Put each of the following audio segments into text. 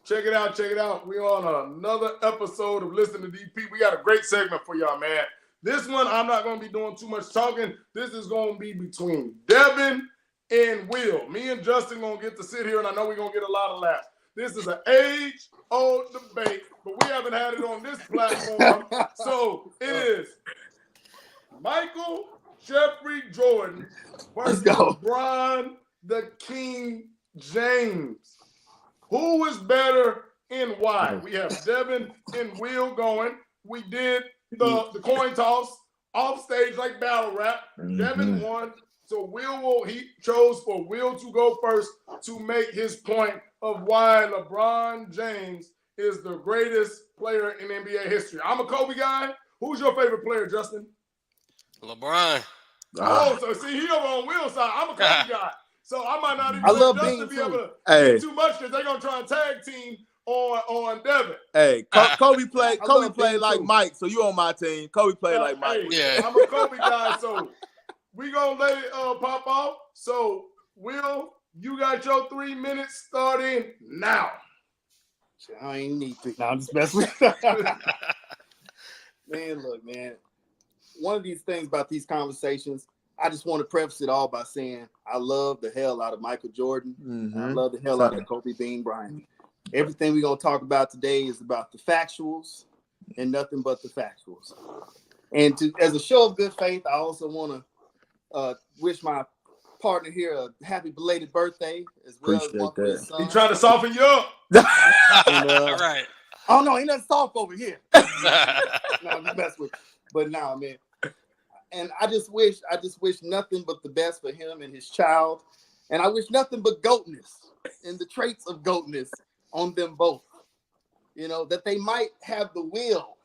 Check it out. Check it out. We're on another episode of Listen to DP. We got a great segment for y'all, man. This one, I'm not going to be doing too much talking. This is going to be between Devin and Will. Me and Justin going to get to sit here, and I know we're going to get a lot of laughs. This is an age-old debate, but we haven't had it on this platform. So it is Michael Jeffrey Jordan versus Bron the King James. Who is better and why? We have Devin and Will going. We did the coin toss off stage like battle rap. Devin won. So he chose for Will to go first to make his point of why LeBron James is the greatest player in NBA history. I'm a Kobe guy. Who's your favorite player, Justin? LeBron. Oh, so see, he over on Will's side. I'm a Kobe guy. So I might not even let Justin be able to get too much because they're going to try and tag team on Devin. Hey, Kobe played like Mike, so you on my team. Kobe played like Mike. Yeah. I'm a Kobe guy, so we going to let it pop off. So, Will, you got your 3 minutes starting now. I ain't need to. No, I'm just messing with you. Man, look, man. One of these things about these conversations, I just want to preface it all by saying I love the hell out of Michael Jordan. And I love the hell out of Kobe Bean Bryant. Everything we're going to talk about today is about the factuals and nothing but the factuals. And as a show of good faith, I also want to wish my partner here a happy belated birthday as well. Appreciate as He's trying to soften you up. All right. Oh, no, ain't nothing soft over here. No, I'm just messing with you. But no, man. And I just wish nothing but the best for him and his child. And I wish nothing but goatness and the traits of goatness on them both. You know, that they might have the will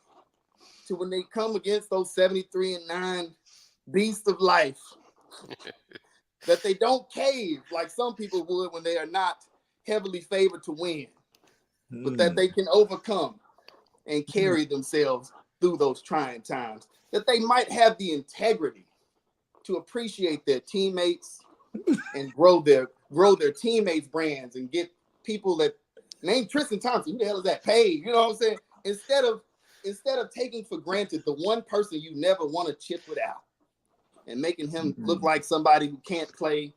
to, when they come against those 73-9 beasts of life, that they don't cave like some people would when they are not heavily favored to win, but that they can overcome and carry themselves through those trying times. That they might have the integrity to appreciate their teammates and grow their teammates' brands and get people that name Tristan Thompson. Who the hell is that? Paid. You know what I'm saying? Instead of taking for granted the one person you never want to chip without and making him look like somebody who can't play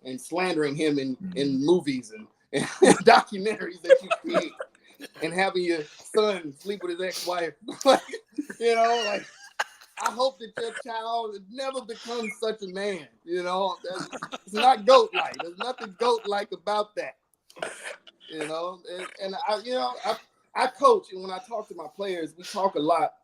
and slandering him in movies and documentaries that you create and having your son sleep with his ex-wife. You know, like, I hope that your child never becomes such a man. You know, it's not goat-like. There's nothing goat-like about that. You know, and I coach, and when I talk to my players, we talk a lot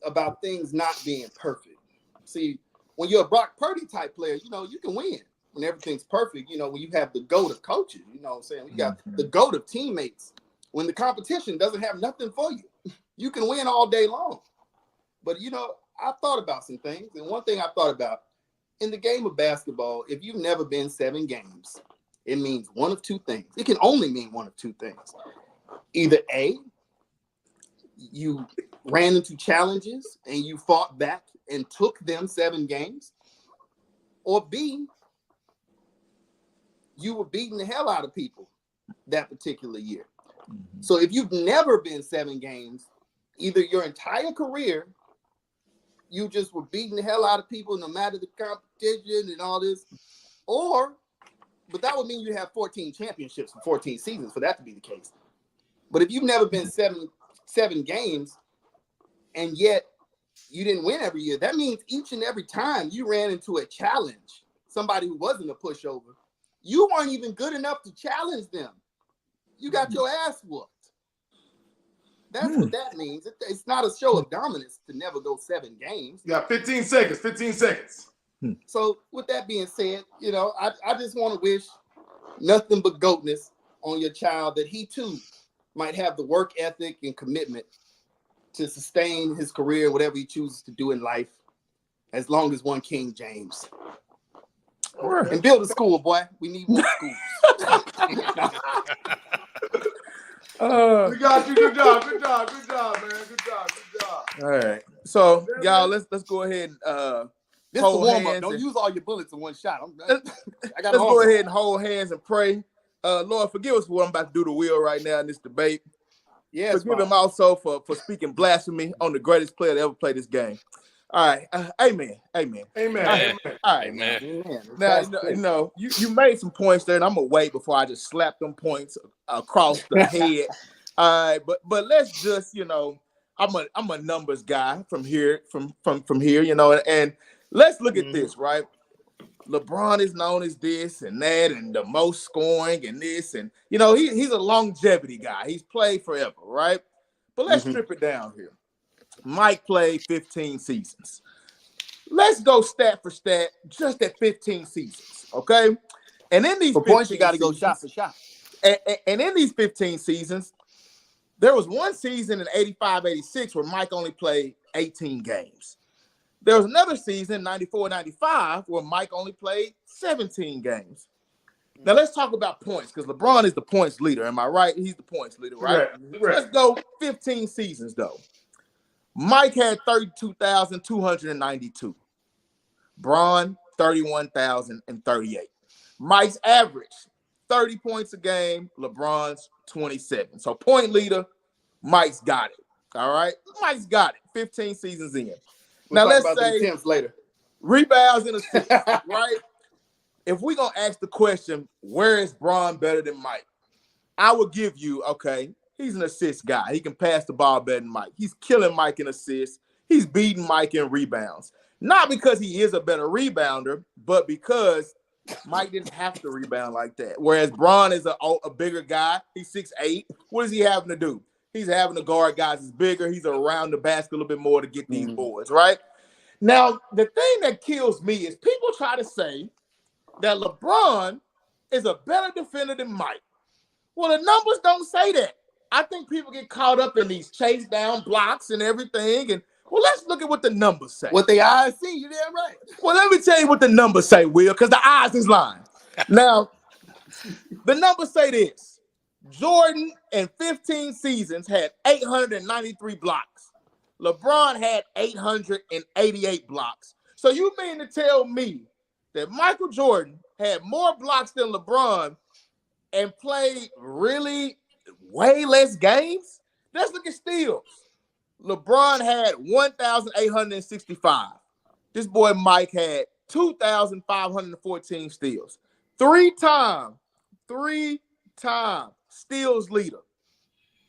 about things not being perfect. See, when you're a Brock Purdy type player, you know, you can win when everything's perfect. You know, when you have the GOAT of coaches, you know what I'm saying? You got the GOAT of teammates. When the competition doesn't have nothing for you, you can win all day long. But, you know, I thought about some things. And one thing I thought about, in the game of basketball, if you've never been 7 games, it means one of two things. It can only mean one of two things. Either A, you ran into challenges and you fought back and took them 7 games, or B, you were beating the hell out of people that particular year. So if you've never been 7 games, either your entire career, you just were beating the hell out of people no matter the competition and all this, but that would mean you have 14 championships for 14 seasons for that to be the case. But if you've never been seven games and yet you didn't win every year, that means each and every time you ran into a challenge, somebody who wasn't a pushover, you weren't even good enough to challenge them. You got your ass whooped. That's what that means. It's not a show of dominance to never go 7 games. You got 15 seconds, 15 seconds. So with that being said, you know, I just want to wish nothing but goatness on your child, that he too might have the work ethic and commitment to sustain his career, whatever he chooses to do in life, as long as one King James. Right. And build a school, boy. We need more schools. We got you. Good job, man. Good job. All right. So, y'all, let's go ahead and this is a warm-up. Don't use all your bullets in one shot. Let's go ahead and hold hands and pray Lord, forgive us for what I'm about to do to Will right now in this debate. Yes, forgive him also for speaking blasphemy on the greatest player to ever play this game. All right, amen. Amen. All right, now you made some points there, and I'm gonna wait before I just slap them points across the head. All right, but let's just I'm a numbers guy from here, from here, and let's look at this, right? LeBron is known as this and that and the most scoring and this, and he's a longevity guy. He's played forever, right? But let's strip it down here. Mike played 15 seasons. Let's go stat for stat, just at 15 seasons, okay? And in these points, you got to go shot for shot. And in these 15 seasons, there was one season in 85-86 where Mike only played 18 games. There was another season, 94-95, where Mike only played 17 games. Now, let's talk about points, because LeBron is the points leader. Am I right? He's the points leader, right? Right. So let's go 15 seasons, though. Mike had 32,292. Bron, 31,038. Mike's average, 30 points a game. LeBron's 27. So point leader, Mike's got it. All right? Mike's got it. 15 seasons in. Now, let's say attempts later. Rebounds and assists, right? If we're going to ask the question, where is Bron better than Mike? I would give you, okay, he's an assist guy. He can pass the ball better than Mike. He's killing Mike in assists. He's beating Mike in rebounds. Not because he is a better rebounder, but because Mike didn't have to rebound like that. Whereas Bron is a bigger guy. He's 6'8". What is he having to do? He's having to guard guys that's bigger. He's around the basket a little bit more to get these boards, right? Now, the thing that kills me is people try to say that LeBron is a better defender than Mike. Well, the numbers don't say that. I think people get caught up in these chase down blocks and everything. And well, let's look at what the numbers say. What the eyes see, you damn right. Well, let me tell you what the numbers say, Will, because the eyes is lying. Now, the numbers say this. Jordan in 15 seasons had 893 blocks. LeBron had 888 blocks. So you mean to tell me that Michael Jordan had more blocks than LeBron and played really way less games? Let's look at steals. LeBron had 1,865. This boy Mike had 2,514 steals. Three-time steals leader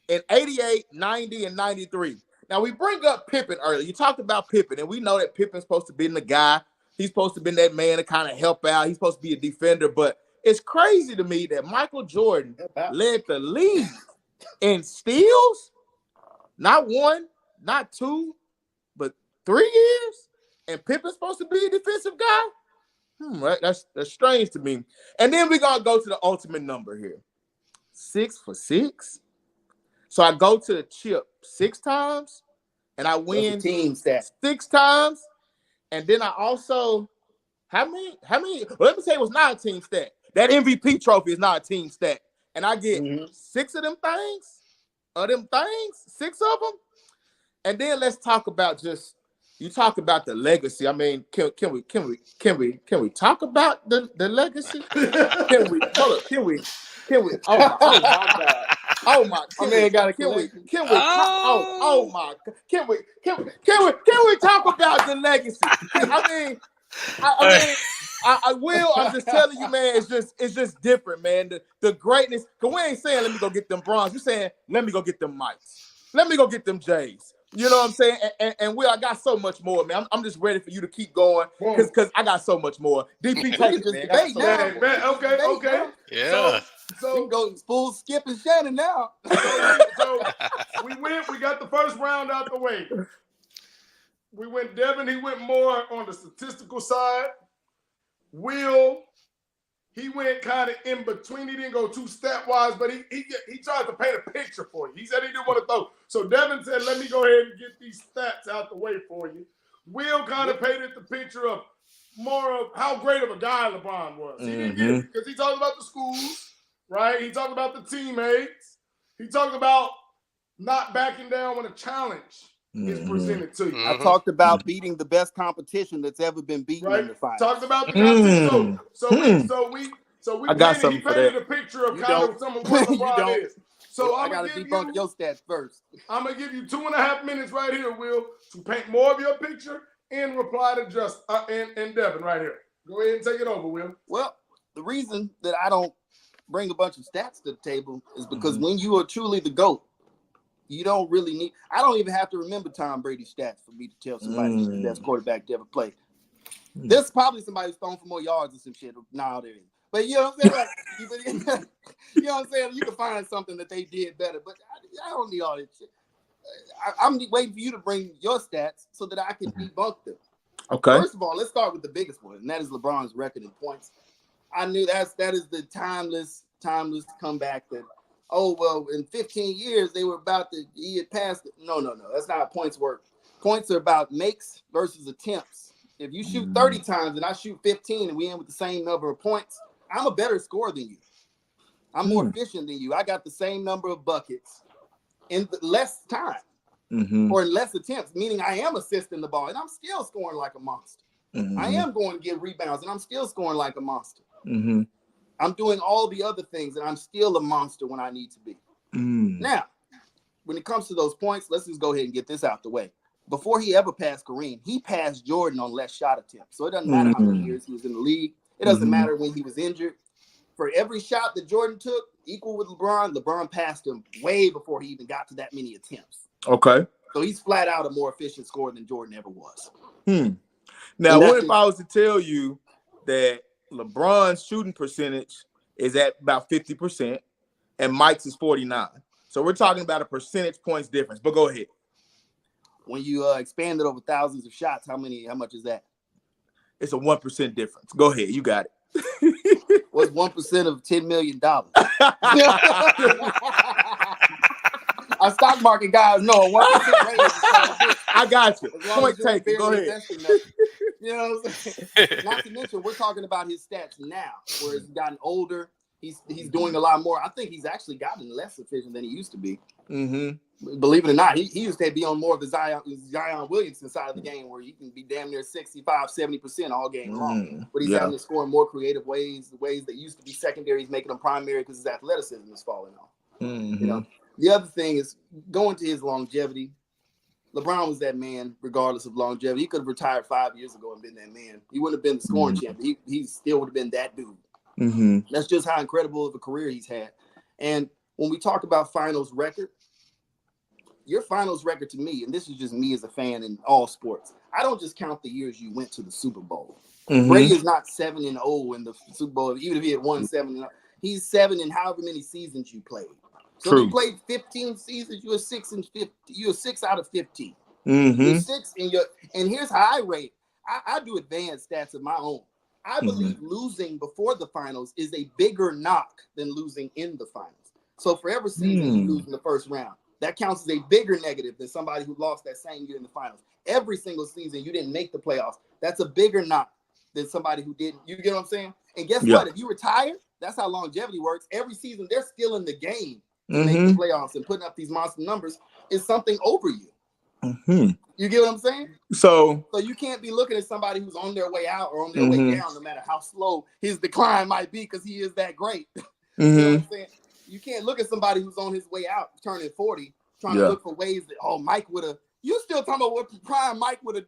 in 88, 90, and 93. Now, we bring up Pippen earlier. You talked about Pippen, and we know that Pippen's supposed to be the guy. He's supposed to be that man to kind of help out. He's supposed to be a defender, but it's crazy to me that Michael Jordan led the league in steals, not one, not two, but 3 years, and Pippen's supposed to be a defensive guy? Right? That's strange to me. And then we're going to go to the ultimate number here. 6 for 6. So I go to the chip 6 times, and I win team stat 6 times. And then I also, how many? Well, let me say it was not a team stat. That MVP trophy is not a team stat. And I get 6 of them things, 6 of them. And then let's talk about you talk about the legacy. I mean, can we talk about the legacy? Can we? Oh my God. Oh my! Can we talk about the legacy? I'm just telling you, man. It's just different, man. The greatness. Cause we ain't saying let me go get them Brons. We're saying let me go get them Mikes. Let me go get them Jays. You know what I'm saying? And Will, I got so much more, man. I'm just ready for you to keep going because I got so much more. DP, take it, man. Okay. Yeah. So we go full Skip and Shannon now. So we got the first round out the way. We went Devin, he went more on the statistical side. Will, he went kind of in between. He didn't go too stat-wise, but he tried to paint a picture for you. He said he didn't want to throw. So Devin said, let me go ahead and get these stats out the way for you. Will kind of painted the picture of more of how great of a guy LeBron was. He didn't get it because he talked about the schools. Right? He talked about the teammates. He talked about not backing down when a challenge is presented to you. I talked about beating the best competition that's ever been beaten in the finals. Talked about the competition. So I got something he for painted that. a picture of You kind don't. of some of what You LeBron don't. is. So I I'm gotta gonna give debunk you. your stats first. I'm gonna give you 2.5 minutes right here, Will, to paint more of your picture and reply to just and Devin right here. Go ahead and take it over, Will. Well, the reason that I don't bring a bunch of stats to the table is because when you are truly the GOAT, you don't really need. I don't even have to remember Tom Brady's stats for me to tell somebody he's the best quarterback to ever play. There's probably somebody who's thrown for more yards or some shit. Now there is. But you know what I'm saying? Like, you know what I'm saying? You can find something that they did better, but I don't need all that shit. I'm waiting for you to bring your stats so that I can debunk them. Okay. First of all, let's start with the biggest one, and that is LeBron's record in points. I knew that is the timeless comeback that, oh, well, in 15 years, he had passed it. No, that's not how points work. Points are about makes versus attempts. If you shoot 30 times and I shoot 15 and we end with the same number of points, I'm a better scorer than you. I'm more efficient than you. I got the same number of buckets in less time or in less attempts, meaning I am assisting the ball and I'm still scoring like a monster. I am going to get rebounds and I'm still scoring like a monster. I'm doing all the other things and I'm still a monster when I need to be. Now, when it comes to those points, let's just go ahead and get this out the way. Before he ever passed Kareem, he passed Jordan on less shot attempts. So it doesn't matter how many years he was in the league. It doesn't matter when he was injured. For every shot that Jordan took, equal with LeBron passed him way before he even got to that many attempts. Okay. So he's flat out a more efficient scorer than Jordan ever was. Now, what if I was to tell you that LeBron's shooting percentage is at about 50% and Mike's is 49? So we're talking about a percentage points difference, but go ahead. When you expand it over thousands of shots, how much is that? It's a 1% difference. Go ahead. You got it. What's 1% of $10 million? Our stock market guys know a 1% raise. I got you. Point taken. Go ahead. You know what I'm saying? Not to mention, we're talking about his stats now, where he's gotten older. He's doing a lot more. I think he's actually gotten less efficient than he used to be. Believe it or not, he used to be on more of the Zion Williamson side of the game, where you can be damn near 65-70% all game long. But he's having to score in more creative ways, the ways that used to be secondary. He's making them primary because his athleticism is falling off. You know, the other thing is going to his longevity. LeBron was that man, regardless of longevity. He could have retired 5 years ago and been that man. He wouldn't have been the scoring champion. He still would have been that dude. That's just how incredible of a career he's had. And when we talk about finals record, your finals record to me, and this is just me as a fan in all sports, I don't just count the years you went to the Super Bowl. Brady is not 7-0 in the Super Bowl, even if he had won 7-0. He's 7 in however many seasons you played. So if you played 15 seasons, you were 6 and 50. You were 6 out of 15. You're 6 in your. And here's how I rate. I do advanced stats of my own. I believe losing before the finals is a bigger knock than losing in the finals. So for every season you lose in the first round, that counts as a bigger negative than somebody who lost that same year in the finals. Every single season you didn't make the playoffs. That's a bigger knock than somebody who didn't. You get what I'm saying? And guess what? If you retire, that's how longevity works. Every season they're still in the game to make the playoffs and putting up these monster numbers is something over you. You get what I'm saying? So you can't be looking at somebody who's on their way out or on their way down, no matter how slow his decline might be, because he is that great. You know what I'm saying? You can't look at somebody who's on his way out, turning 40, trying to look for ways that, Mike would have. You still talking about what prime Mike would have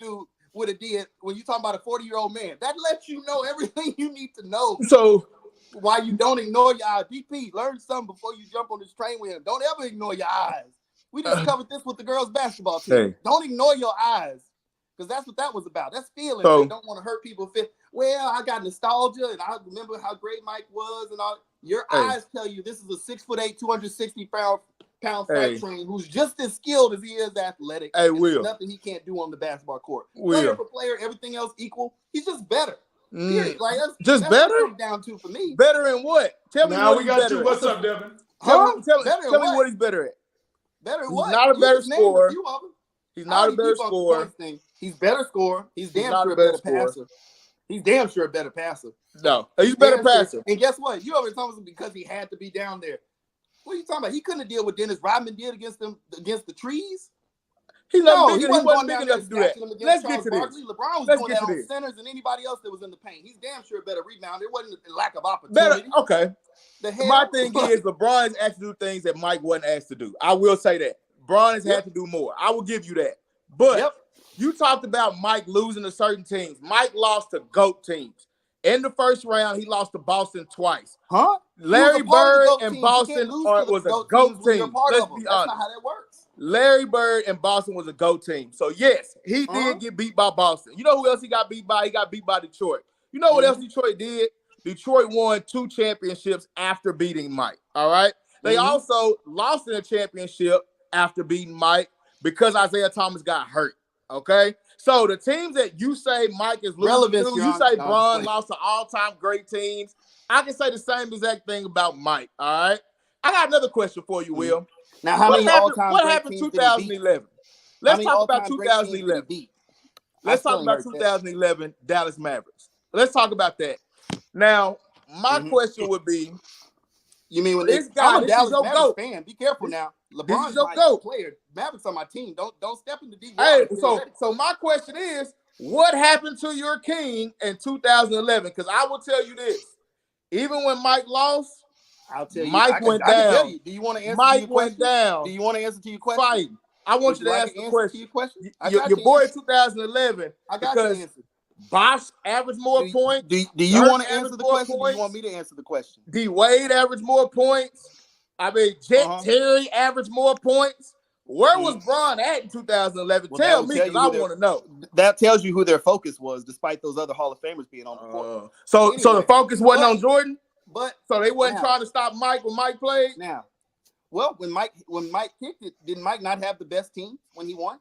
did when you talking about a 40-year-old man. That lets you know everything you need to know. So why you don't ignore your eyes. DP, learn something before you jump on this train with him. Don't ever ignore your eyes. We just covered this with the girls' basketball team. Hey. Don't ignore your eyes, because that's what that was about. That's feelings. So, they don't want to hurt people. Well, I got nostalgia, and I remember how great Mike was, and all. Your eyes tell you this is a 6'8", 260-pound fat train who's just as skilled as he is athletic. Hey, Will. There's nothing he can't do on the basketball court. Player for player, everything else equal. He's just better. Period. Like that's better. What down to for me. Better in what? Tell me. Now what we got you. What's up, Devin? Tell me what he's better at. Better at what? He's not a better scorer. He's not a better scorer. He's better scorer. He's damn sure a better passer. He's damn sure a better passer. No, he's better passer. And guess what? You always talking because he had to be down there. What are you talking about? He couldn't have dealt with Dennis Rodman did against the trees. He No, wasn't he big wasn't going enough down to there do that. snatching them against Let's Charles get to this. Barkley. LeBron was Let's doing get that to on this. centers and anybody else that was in the paint. He's damn sure a better rebounder. It wasn't a lack of Better, opportunity. okay. The hell? My thing is, LeBron is asked to do things that Mike wasn't asked to do. I will say that. Bron has had to do more. I will give you that. But you talked about Mike losing to certain teams. Mike lost to GOAT teams. In the first round, he lost to Boston twice. Huh? Larry Bird and Boston was a GOAT team. Let's be honest. That's not how that works. Larry Bird and Boston was a GOAT team. So, yes, he did get beat by Boston. You know who else he got beat by? He got beat by Detroit. You know what else Detroit did? Detroit won 2 championships after beating Mike, all right? They also lost in a championship after beating Mike because Isaiah Thomas got hurt, okay? So the teams that you say Mike is losing to, you say Bron lost to all-time great teams. I can say the same exact thing about Mike, all right? I got another question for you, Will. Now, how many all-time What happened in 2011? Let's talk about 2011. Let's talk about 2011 Dallas Mavericks. Let's talk about that. Now, my question would be, you mean when this guy, I'm a Dallas Mavericks GOAT fan. Be careful now. LeBron's my GOAT player. Mavericks on my team. Don't step into D. Hey, so my question is, what happened to your king in 2011? Because I will tell you this: even when Mike lost, I'll tell you, Mike went down. Tell you. Do you want to answer? Mike went down. Do you want to answer to your question? Fight. I want you to answer the question. Your boy in 2011. I got your answer. Bosh averaged more points. Do you want to answer the question? Or do you want me to answer the question? D Wade averaged more points. I mean, Terry averaged more points. Where was Bron at in 2011? Well, tell me, because I want to know. That tells you who their focus was, despite those other Hall of Famers being on the court. So the focus wasn't on Jordan. So they wasn't trying to stop Mike when Mike played. Now, well, when Mike kicked it, did Mike not have the best team when he won?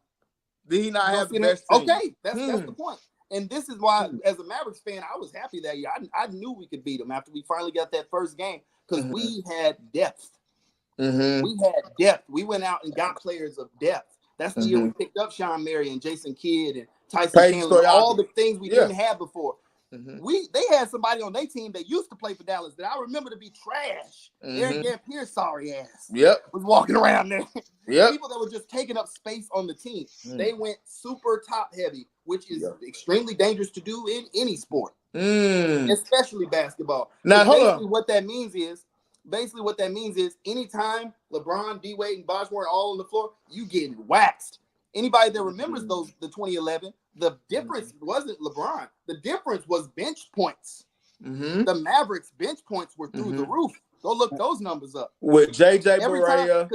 Did he not have the best team? Okay, that's the point. And this is why, as a Mavericks fan, I was happy that year. I knew we could beat them after we finally got that first game because we had depth. We had depth. We went out and got players of depth. That's the year we picked up Sean Marion and Jason Kidd and Tyson Chandler, all the things we didn't have before. They had somebody on their team that used to play for Dallas that I remember to be trash. Aaron Gant Pierce, sorry ass. Was walking around there. People that were just taking up space on the team. They went super top heavy, which is extremely dangerous to do in any sport, especially basketball. Now, hold on. What that means is anytime LeBron, D Wade, and Bosh weren't all on the floor, you getting waxed. Anybody that remembers the 2011, the difference wasn't LeBron. The difference was bench points. The Mavericks bench points were through the roof. Go look those numbers up. With JJ Barea,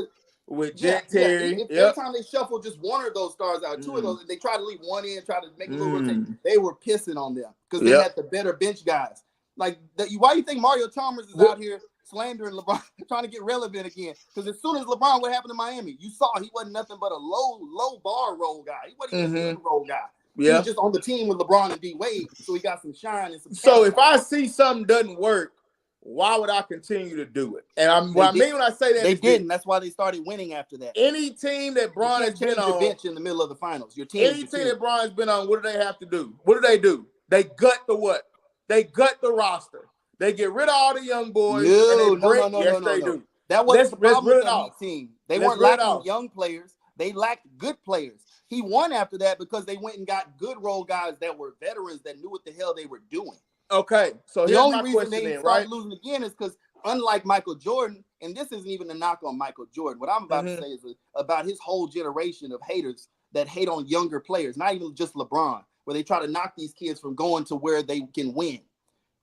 with Jet Terry. Every time they shuffle just one of those stars out, two of those, they try to leave one in, try to make a little rotation. They were pissing on them because they had the better bench guys. Like, why do you think Mario Chalmers is out here slandering LeBron, trying to get relevant again? Because as soon as LeBron, what happened to Miami? You saw he wasn't nothing but a low bar roll guy. He wasn't even a roll guy. He was just on the team with LeBron and D Wade, so he got some shine and some. So if I see something doesn't work, why would I continue to do it? And what I mean when I say that, they didn't. That's why they started winning after that. Any team that Bron has been on, bench in the middle of the finals. Your team. Any team that Bron has been on, what do they have to do? What do? They gut the what? They gut the roster. They get rid of all the young boys. No. They do. That wasn't the problem with that team. They weren't lacking young players. They lacked good players. He won after that because they went and got good role guys that were veterans that knew what the hell they were doing. Okay, so the only reason they started losing again is because, unlike Michael Jordan, and this isn't even a knock on Michael Jordan, what I'm about to say is about his whole generation of haters that hate on younger players, not even just LeBron, where they try to knock these kids from going to where they can win.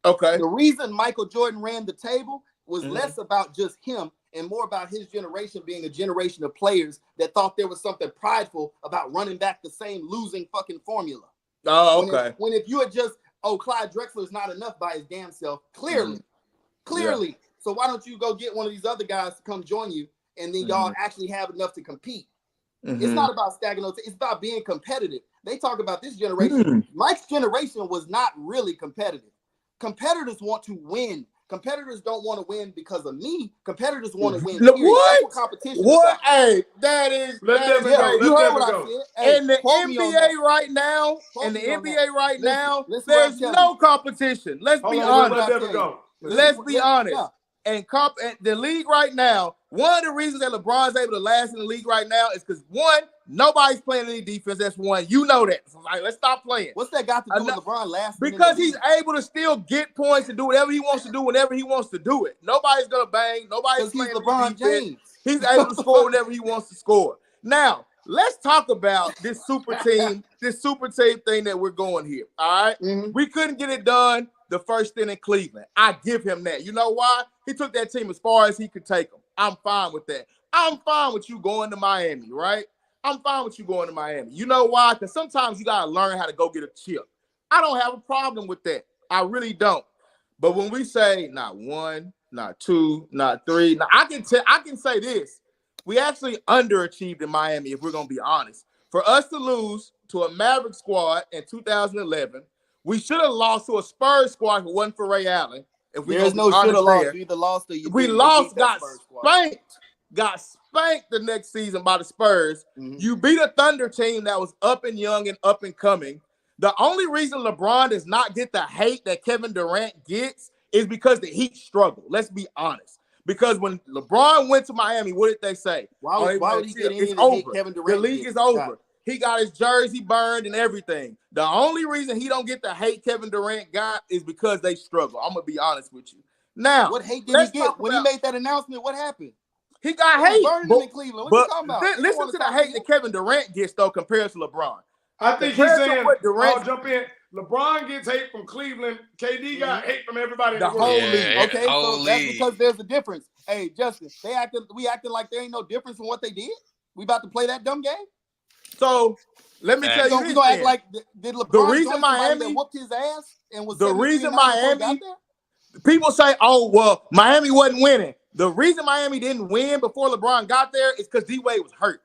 Okay. The reason Michael Jordan ran the table was less about just him and more about his generation being a generation of players that thought there was something prideful about running back the same losing fucking formula. Oh, okay. When if you had just, Clyde Drexler's not enough by his damn self, clearly. So why don't you go get one of these other guys to come join you, and then y'all actually have enough to compete? It's not about stacking those. It's about being competitive. They talk about this generation. Mike's generation was not really competitive. Competitors want to win. Competitors don't want to win because of me. Competitors want to win. What? Competition. What? Hey, that is. Let Devin go. You heard what I said. Hey, in the NBA right now, there's no competition. Let's be honest. Let's be honest. And the league right now, One of the reasons that LeBron's able to last in the league right now is because, one, nobody's playing any defense. That's one. You know that. So, like, let's stop playing. What's that got to do with LeBron last? Because he's able to still get points and do whatever he wants to do whenever he wants to do it. Nobody's going to bang. Nobody's playing LeBron James. He's able to score whenever he wants to score. Now, let's talk about this super team thing that we're going here. All right? Mm-hmm. We couldn't get it done the first thing in Cleveland. I give him that. You know why? He took that team as far as he could take them. I'm fine with that. I'm fine with you going to Miami, right? I'm fine with you going to Miami. You know why? Because sometimes you got to learn how to go get a chip. I don't have a problem with that. I really don't. But when we say not one, not two, not three, now I can say this. We actually underachieved in Miami, if we're going to be honest. For us to lose to a Maverick squad in 2011, we should have lost to a Spurs squad if it wasn't for Ray Allen. If we There's no should have lost. You either lost or you we lost, got spanked the next season by the Spurs. Mm-hmm. You beat a Thunder team that was up and young and up and coming. The only reason LeBron does not get the hate that Kevin Durant gets is because the Heat struggle. Let's be honest. Because when LeBron went to Miami, what did they say? Why would he get it's any over. Kevin Durant? The league is over. He got his jersey burned and everything. The only reason he don't get the hate Kevin Durant got is because they struggle. I'm going to be honest with you. Now, what hate did he get? When he made that announcement, what happened? He got hate. Burned him in Cleveland. What you talking about? Listen to the hate that Kevin Durant gets, though, compared to LeBron. I think he's saying, I'll jump in. LeBron gets hate from Cleveland. KD got hate from everybody in the whole league. Okay, so that's because there's a difference. Hey, Justin, we acting like there ain't no difference from what they did. We about to play that dumb game. So let me tell you this. Act like did LeBron the reason Miami whooped his ass and was the reason Miami people say, oh well, Miami wasn't winning. The reason Miami didn't win before LeBron got there is because D-Wade was hurt.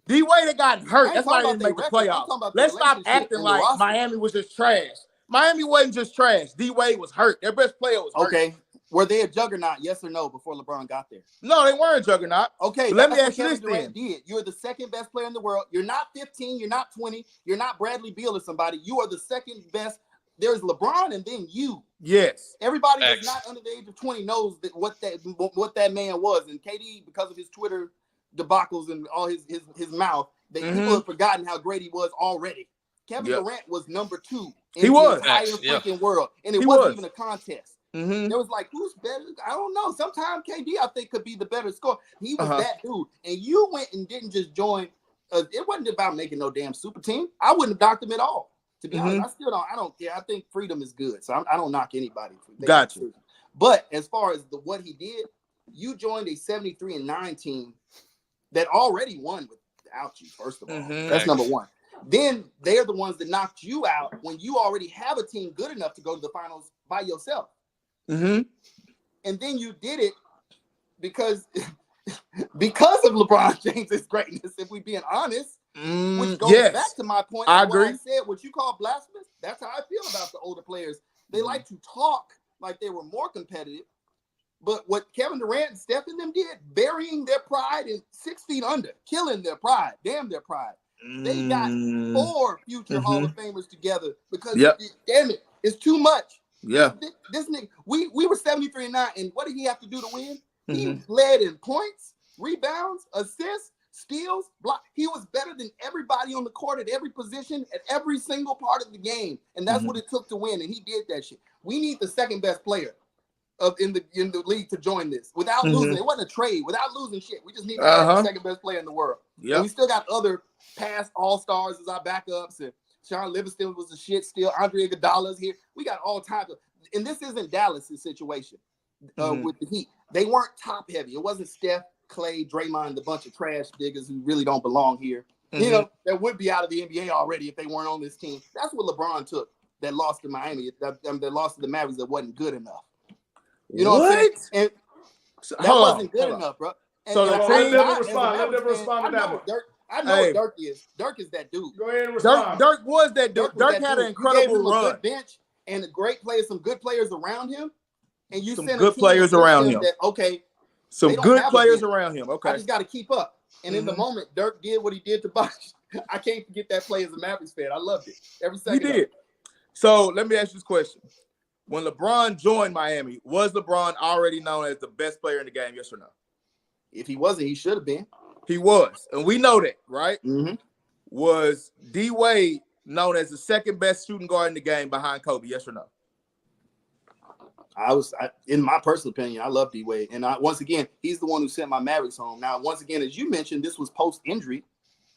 D-Wade had gotten hurt. That's why they didn't make the playoffs. Let's stop acting like Miami was just trash. Miami wasn't just trash. D-Wade was hurt. Their best player was hurt. Okay. Were they a juggernaut, yes or no, before LeBron got there? No, they weren't a juggernaut. Okay, let me ask you this then. You're the second best player in the world. You're not 15. You're not 20. You're not Bradley Beal or somebody. You are the second best. There's LeBron and then you. Yes. Everybody that's not under the age of 20 knows that what that man was. And KD, because of his Twitter debacles and all his mouth, people have forgotten how great he was already. Kevin Durant was number 2 in the entire freaking world. And it wasn't even a contest. Mm-hmm. There was like, who's better? I don't know. Sometimes KD, I think, could be the better scorer. He was that dude. And you went and didn't just join. It wasn't about making no damn super team. I wouldn't have docked him at all. To be honest, I don't care. I think freedom is good. So I don't knock anybody. Gotcha. But as far as what he did, you joined a 73-9 team that already won without you, first of all. That's number one. Then they're the ones that knocked you out when you already have a team good enough to go to the finals by yourself. And then you did it because of LeBron James' greatness, if we're being honest, which goes back to my point. I agree. I said what you call blasphemous. That's how I feel about the older players. They like to talk like they were more competitive. But what Kevin Durant and Steph and them did, burying their pride in 6 feet under, killing their pride, damn their pride. They got 4 future Hall of Famers together because, damn it, it's too much. Yeah. This nigga, we were 73-9, and what did he have to do to win? He led in points, rebounds, assists, steals, block. He was better than everybody on the court at every position, at every single part of the game. And that's what it took to win. And he did that shit. We need the second best player in the league to join this without losing. It wasn't a trade, without losing shit. We just need to have the second best player in the world. Yeah. We still got other past all-stars as our backups, and Sean Livingston was a shit still. Andre Iguodala's here. We got all types of, and this isn't Dallas' situation with the Heat. They weren't top heavy. It wasn't Steph, Clay, Draymond, and a bunch of trash diggers who really don't belong here. You know, that would be out of the NBA already if they weren't on this team. That's what LeBron took that lost to Miami, that lost to the Mavericks that wasn't good enough. You know what I'm saying? And that wasn't good enough, bro. And, so let them respond to that one. I know what Dirk is. Dirk is that dude. Go ahead and respond. Dirk was that dude. Dirk had an incredible run. A good bench and a great players, some good players around him. And you some sent good players around him. Some good players around him. Okay. I just got to keep up. And in the moment, Dirk did what he did to Bosh. I can't forget that play as a Mavericks fan. I loved it. Every second. He did. So let me ask you this question. When LeBron joined Miami, was LeBron already known as the best player in the game, yes or no? If he wasn't, he should have been. He was, and we know that, right? Mm-hmm. Was D Wade known as the second best shooting guard in the game behind Kobe? Yes or no? In my personal opinion, I love D Wade, and once again, he's the one who sent my Mavericks home. Now, once again, as you mentioned, this was post injury.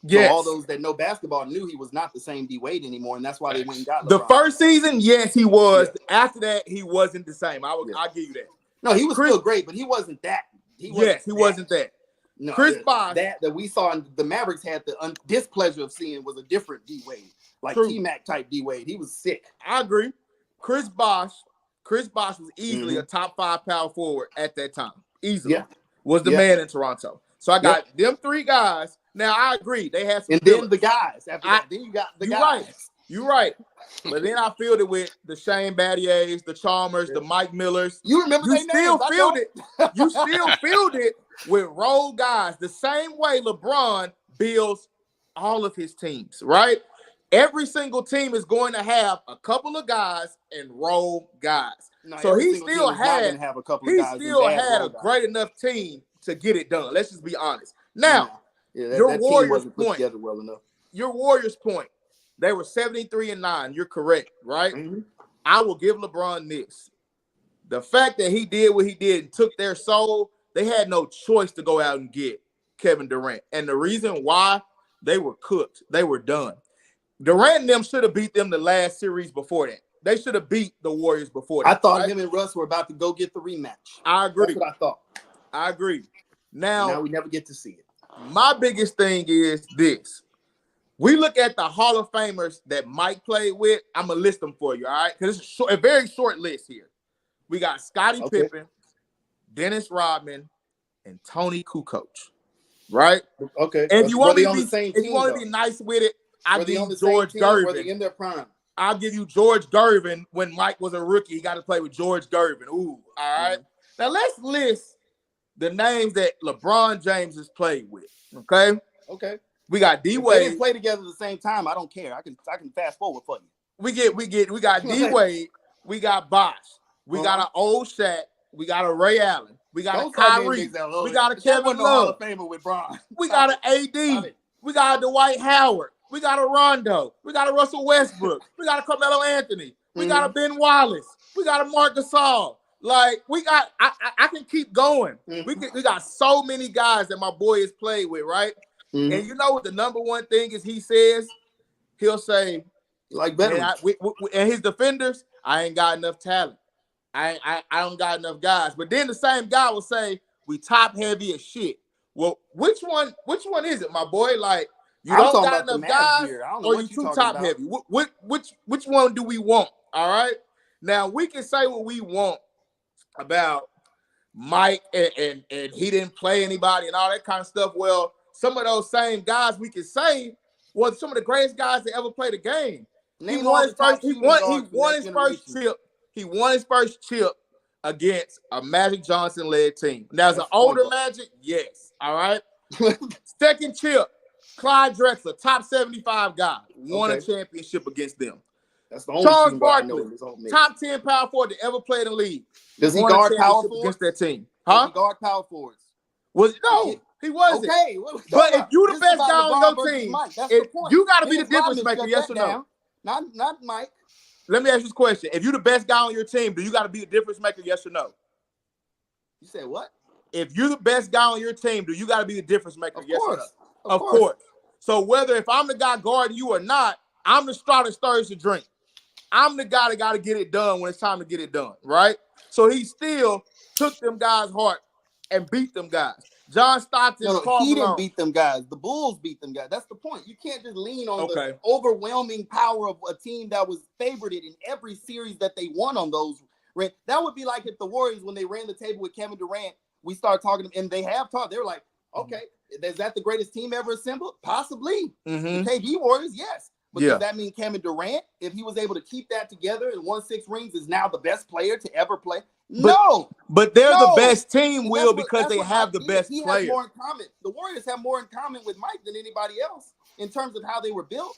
Yes. So all those that know basketball knew he was not the same D Wade anymore, and that's why they went and got LeBron. The first season, yes, he was. Yeah. After that, he wasn't the same. I'll give you that. No, he was still great, but he wasn't that. He wasn't that. No, Chris Bosh, that we saw in the Mavericks had the displeasure of seeing was a different D Wade, like T-Mac type D Wade. He was sick. I agree. Chris Bosh was easily a top 5 power forward at that time. Easily. Yeah. Was the man in Toronto. So I got them 3 guys. Now I agree. They had some and then the guys after that. Then you got the guys. Right. You're right. But then I filled it with the Shane Battiers, the Chalmers, the Mike Millers. You remember You still filled it. You still filled it with role guys. The same way LeBron builds all of his teams, right? Every single team is going to have a couple of guys and role guys. No, so he still had a great enough team to get it done. Let's just be honest. Now, your Warriors point. Well enough. Your Warriors point. They were 73-9. You're correct, right? Mm-hmm. I will give LeBron this. The fact that he did what he did and took their soul, they had no choice to go out and get Kevin Durant. And the reason why, they were cooked. They were done. Durant and them should have beat them the last series before that. They should have beat the Warriors before that. I thought him and Russ were about to go get the rematch. I agree. That's what I thought. I agree. Now we never get to see it. My biggest thing is this. We look at the Hall of Famers that Mike played with. I'm going to list them for you, all right? Because it's a very short list here. We got Scottie Pippen, Dennis Rodman, and Tony Kukoc, right? Okay. And if you want to be nice with it, I'll give you George Gervin. In their prime. I'll give you George Gervin when Mike was a rookie. He got to play with George Gervin. Ooh, all right? Now, let's list the names that LeBron James has played with, okay? Okay. We got D Wade. They didn't play together at the same time. I don't care. I can fast forward for you. We got D Wade. We got Bosh. We got an old Shaq. We got a Ray Allen. We got a Kyrie. We got a Kevin Love. With Bron. We got an AD. We got a Dwight Howard. We got a Rondo. We got a Russell Westbrook. We got a Carmelo Anthony. We got a Ben Wallace. We got a Marc Gasol. Like I can keep going. We got so many guys that my boy has played with, right? Mm-hmm. And you know what the number one thing is he says? He'll say, like veterans. And his defenders, I ain't got enough talent. I don't got enough guys. But then the same guy will say, we top heavy as shit. Well, which one is it, my boy? Like, you don't got enough guys or you too top heavy? Which one do we want? All right. Now we can say what we want about Mike and he didn't play anybody and all that kind of stuff. Well, some of those same guys we can say were some of the greatest guys that ever played the game. He won his first chip against a Magic Johnson led team. Now, as an older Magic, yes. All right. Second chip, Clyde Drexler, top 75 guy, won a championship against them. That's the only Charles team Barkley, I know in this whole mix. top 10 power forward that ever played in the league. Does he guard power forwards against that team? Huh? Does he guard power forwards? No, he wasn't. Okay, but if you the best guy on your team, you got to be the difference maker. Yes or no? Not Mike. Let me ask you this question: if you the best guy on your team, do you got to be the difference maker? Yes or no? You said what? If you're the best guy on your team, do you got to be the difference maker? Of yes course. or no? Of course. So if I'm the guy guarding you or not, I'm the starter stirs the drink. I'm the guy that got to get it done when it's time to get it done, right? So he still took them guys' heart and beat them guys. John Stockton. He didn't beat them guys. The Bulls beat them guys. That's the point. You can't just lean on the overwhelming power of a team that was favored in every series that they won on those. That would be like if the Warriors, when they ran the table with Kevin Durant, we started talking, and they have talked. They were like, okay, is that the greatest team ever assembled? Possibly. Mm-hmm. The KD Warriors, yes. But does that mean Kevin Durant, if he was able to keep that together and won 6 rings, is now the best player to ever play? No. But they're the best team, Will, because they have the best player. Has more in common. The Warriors have more in common with Mike than anybody else in terms of how they were built.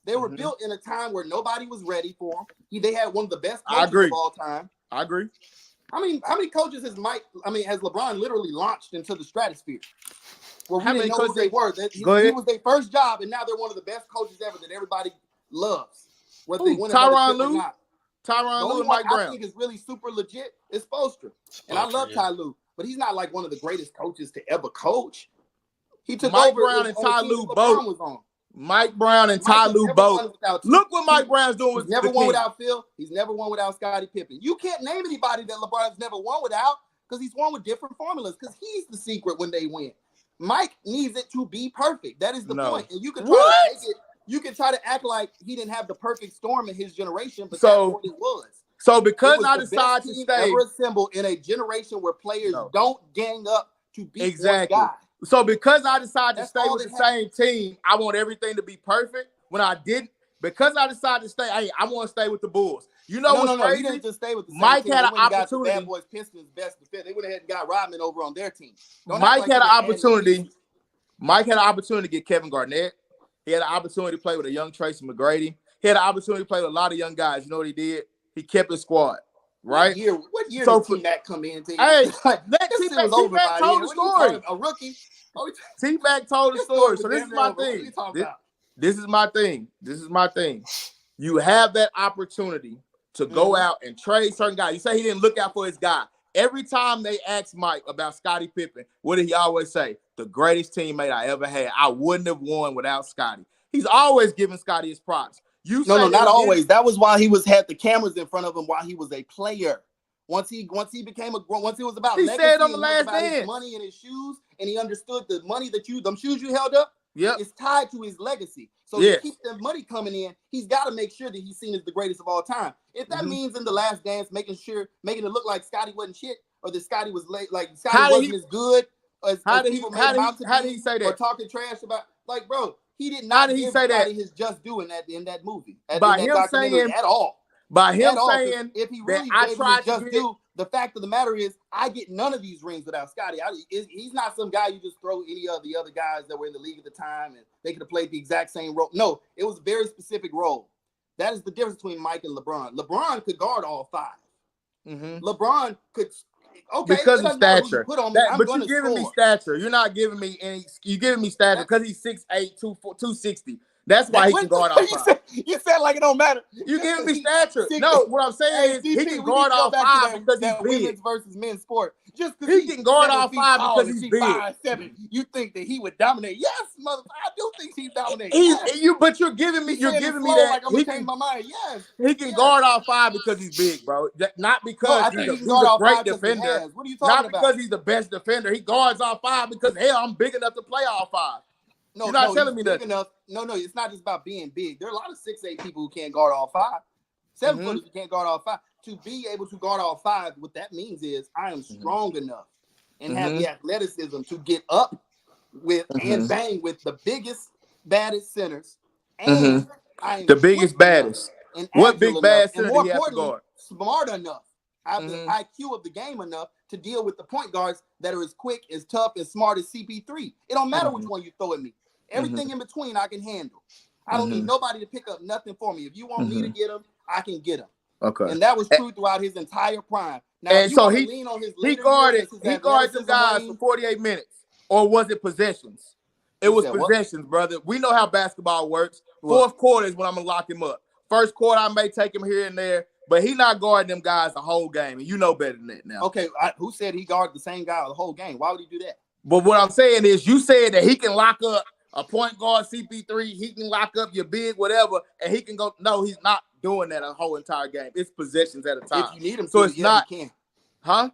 They were built in a time where nobody was ready for them. They had one of the best coaches of all time. I agree. How many coaches has LeBron literally launched into the stratosphere? Well, we didn't know who they were. He was their first job, and now they're one of the best coaches ever that everybody loves. Whether they win Tyronn Lue or not. Tyronn Lue and Mike Brown. I think is really super legit is Spoelstra. And I love Ty Lue, but he's not like one of the greatest coaches to ever coach. He took Mike over Brown and Ty Lue both. Mike Brown and Ty Lue both. Look what Mike Brown's doing with He's never won without Phil. He's never won without Scottie Pippen. You can't name anybody that LeBron's never won without because he's won with different formulas because he's the secret when they win. Mike needs it to be perfect. That is the point. And you can try to take it. You can try to act like he didn't have the perfect storm in his generation, but that's what it was. So because I decided to stay, ever assembled in a generation where players don't gang up to beat one guy. So because I decided to stay with the same team, I want everything to be perfect. When I didn't, because I decided to stay, I want to stay with the Bulls. You know what's crazy? He didn't just stay with the same Mike team. had an opportunity. Bad Boys Pistons best defense. They would have had got Rodman over on their team. Mike had an opportunity. Mike had an opportunity to get Kevin Garnett. He had an opportunity to play with a young Tracy McGrady. He had an opportunity to play with a lot of young guys. You know what he did? He kept his squad. Right? What year did T-Mac come in? Hey, T-Mac told the story. A rookie. T-Mac told the story. So this is my thing. This is my thing. This is my thing. You have that opportunity to go out and trade certain guys. You say he didn't look out for his guy. Every time they asked Mike about Scottie Pippen, what did he always say? The greatest teammate I ever had. I wouldn't have won without Scottie. He's always giving Scottie his props. No, not always. That was why he had the cameras in front of him while he was a player. Once he was about he legacy, said on the last dance, his money and his shoes, and he understood the money that them shoes you held up, is tied to his legacy. So to keep the money coming in, he's got to make sure that he's seen as the greatest of all time. If that means in the last dance making it look like Scottie wasn't shit, or that Scottie was Scottie wasn't as good as people made him out to be, how did he say that? Or talking trash about bro. He did not give Scottie his just due in that movie. By him saying at all. By him saying if he really gave him his just due, the fact of the matter is I get none of these rings without Scottie. He's not some guy you just throw any of the other guys that were in the league at the time and they could have played the exact same role. No, it was a very specific role. That is the difference between Mike and LeBron. LeBron could guard all five. LeBron could. Okay, because of stature. But you're giving me stature. You're not giving me any. You're giving me stature because he's 6'8", 260. That's why he can guard all five. You said like it don't matter. You giving me stature. No, what I'm saying is he can guard all five because he's big. Women's versus men's sport. Just he can guard all five because he's big. 5'7", you think that he would dominate? Yes, mother. I do think he dominates. But you're giving me that. Like I'm gonna change my mind. Yes, he can guard all five because he's big, bro. Not because he's a great defender. What are you talking about? Not because he's the best defender. He guards all five because hell, I'm big enough to play all five. No, you're not telling me that. No, it's not just about being big. There are a lot of 6'8" people who can't guard all five. 7-footers who can't guard all five. To be able to guard all five, what that means is I am strong enough and have the athleticism to get up with and bang with the biggest, baddest centers. And I am the biggest, baddest. What big bad center do you have to guard? Smart enough. I have the IQ of the game enough to deal with the point guards that are as quick, as tough, as smart as CP3. It don't matter which one you throw at me. Everything in between I can handle. I don't need nobody to pick up nothing for me. If you want me to get him, I can get him. Okay. And that was true throughout his entire prime. Now, and so he guarded them guys for 48 minutes. Or was it possessions? It was possessions, brother. We know how basketball works. Fourth quarter is when I'm going to lock him up. First quarter, I may take him here and there. But he not guarding them guys the whole game. And you know better than that now. Okay, who said he guarded the same guy the whole game? Why would he do that? But what I'm saying is you said that he can lock up a point guard, CP3, he can lock up your big whatever, and he can go. No, he's not doing that a whole entire game. It's possessions at a time. If you need him so it's not. He can. Huh?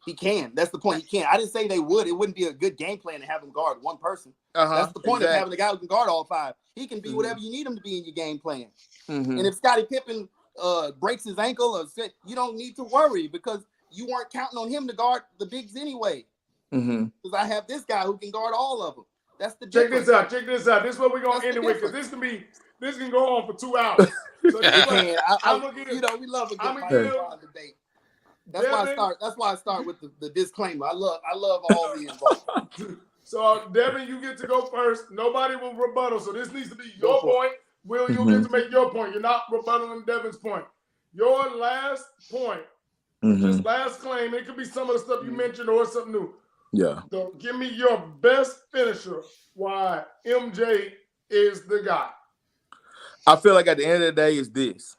He can. That's the point. He can. I didn't say they would. It wouldn't be a good game plan to have him guard one person. That's the point of having a guy who can guard all five. He can be whatever you need him to be in your game plan. And if Scottie Pippen breaks his ankle or you don't need to worry because you weren't counting on him to guard the bigs anyway. Because I have this guy who can guard all of them. That's the difference. Check this out. This is what we're gonna end it with because this can go on for 2 hours. So we love a good debate. That's why I start with the disclaimer. I love all the involved. So Devin, you get to go first. Nobody will rebuttal. So this needs to be your point. Will, you get to make your point. You're not rebuttaling Devin's point. Your last point Just last claim. It could be some of the stuff you mentioned or something new. Yeah. So give me your best finisher why MJ is the guy. I feel like at the end of the day is this.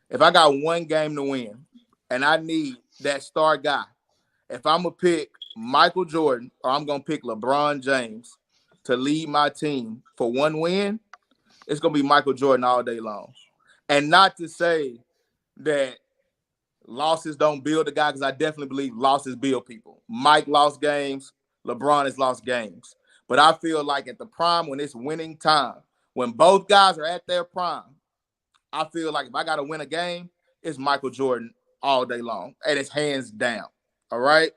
If I got one game to win and I need that star guy, if I'm going to pick Michael Jordan or I'm going to pick LeBron James to lead my team for one win, it's going to be Michael Jordan all day long. And not to say that losses don't build a guy, because I definitely believe losses build people. Mike lost games. LeBron has lost games. But I feel like at the prime, when it's winning time, when both guys are at their prime, I feel like if I got to win a game, it's Michael Jordan all day long. And it's hands down. All right?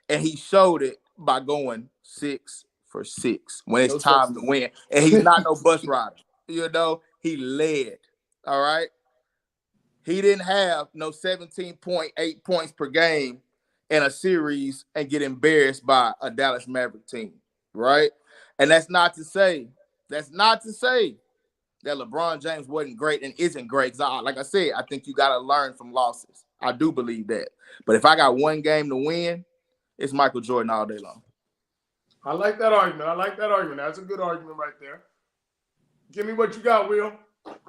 And he showed it by going 6 for 6 when it's time to win. And he's not no bus rider. You know, he led. All right? He didn't have no 17.8 points per game in a series and get embarrassed by a Dallas Maverick team, right? And that's not to say that LeBron James wasn't great and isn't great. Like I said, I think you got to learn from losses. I do believe that. But if I got one game to win, it's Michael Jordan all day long. I like that argument. That's a good argument right there. Give me what you got, Will.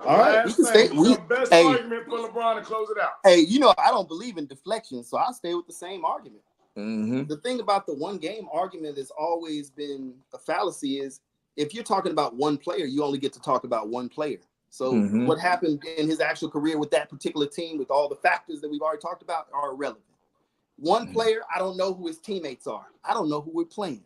All right, we can stay. Best argument for LeBron to close it out. Hey, you know, I don't believe in deflection, so I'll stay with the same argument. Mm-hmm. The thing about the one game argument has always been a fallacy is if you're talking about one player, you only get to talk about one player. So what happened in his actual career with that particular team, with all the factors that we've already talked about, are irrelevant. One player, I don't know who his teammates are. I don't know who we're playing.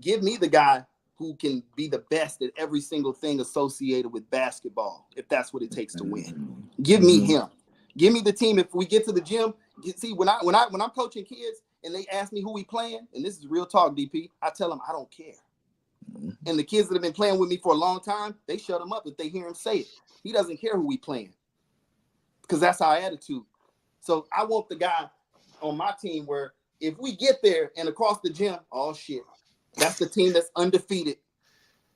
Give me the guy who can be the best at every single thing associated with basketball, if that's what it takes to win. Give me him. Give me the team. If we get to the gym, see, when I'm coaching kids and they ask me who we playing, and this is real talk, DP, I tell them I don't care. And the kids that have been playing with me for a long time, they shut him up if they hear him say it. He doesn't care who we playing, because that's our attitude. So I want the guy on my team where if we get there and across the gym, oh shit, that's the team that's undefeated.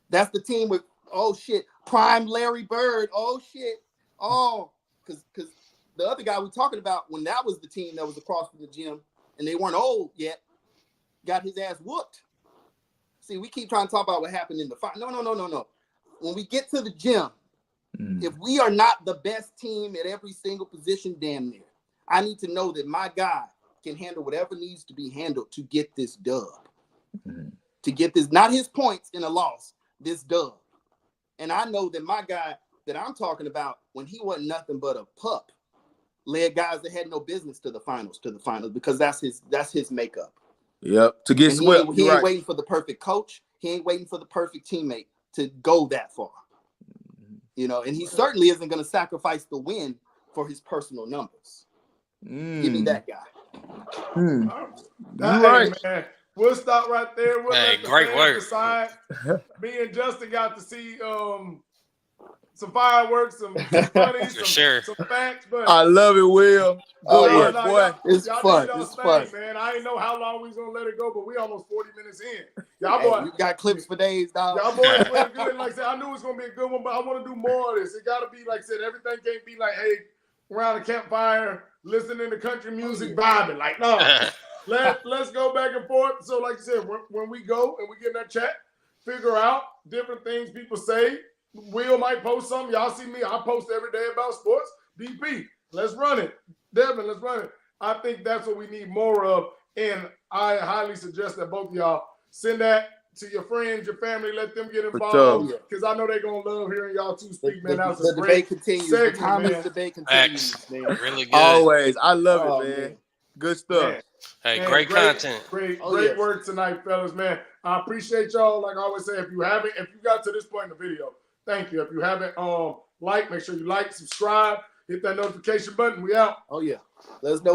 That's the team with, oh shit, prime Larry Bird. Oh shit. Oh, because the other guy we're talking about, when that was the team that was across from the gym and they weren't old yet, got his ass whooped. See, we keep trying to talk about what happened in the fight. No. When we get to the gym, if we are not the best team at every single position, damn near, I need to know that my guy can handle whatever needs to be handled to get this dub. To get this, not his points in a loss, this dub. And I know that my guy that I'm talking about, when he wasn't nothing but a pup, led guys that had no business to the finals, because that's his makeup. Yep. To get swept. He ain't waiting for the perfect coach. He ain't waiting for the perfect teammate to go that far. You know, and he certainly isn't going to sacrifice the win for his personal numbers. Give me that guy. Right, man. We'll stop right there. We'll hey, great work. Decide. Me and Justin got to see some fireworks, some funny, some facts. But I love it, Will. Oh, work, boy. It's fun. It's fun, man. I didn't know how long we was gonna let it go, but we almost 40 minutes in. Y'all boys, we got clips for days, dog. Y'all boys played good. Like I said, I knew it was gonna be a good one, but I want to do more of this. It got to be like I said. Everything can't be like, hey, around a campfire, listening to country music, vibing. Like, no. Let's go back and forth. So, like you said, when we go and we get in that chat, figure out different things people say. Will might post something. Y'all see me. I post every day about sports. DP, let's run it. Devin, let's run it. I think that's what we need more of. And I highly suggest that both of y'all send that to your friends, your family. Let them get involved. Because I know they're going to love hearing y'all two speak, man. That was a great continues. segment, the comments debate continues, man. Really good. Always. I love it, man. Man. Good stuff. Man. Hey, Man, great content. Great work tonight, fellas, man. I appreciate y'all. Like I always say, if you got to this point in the video, thank you. If you haven't make sure you like, subscribe, hit that notification button. We out. Oh yeah. Let us know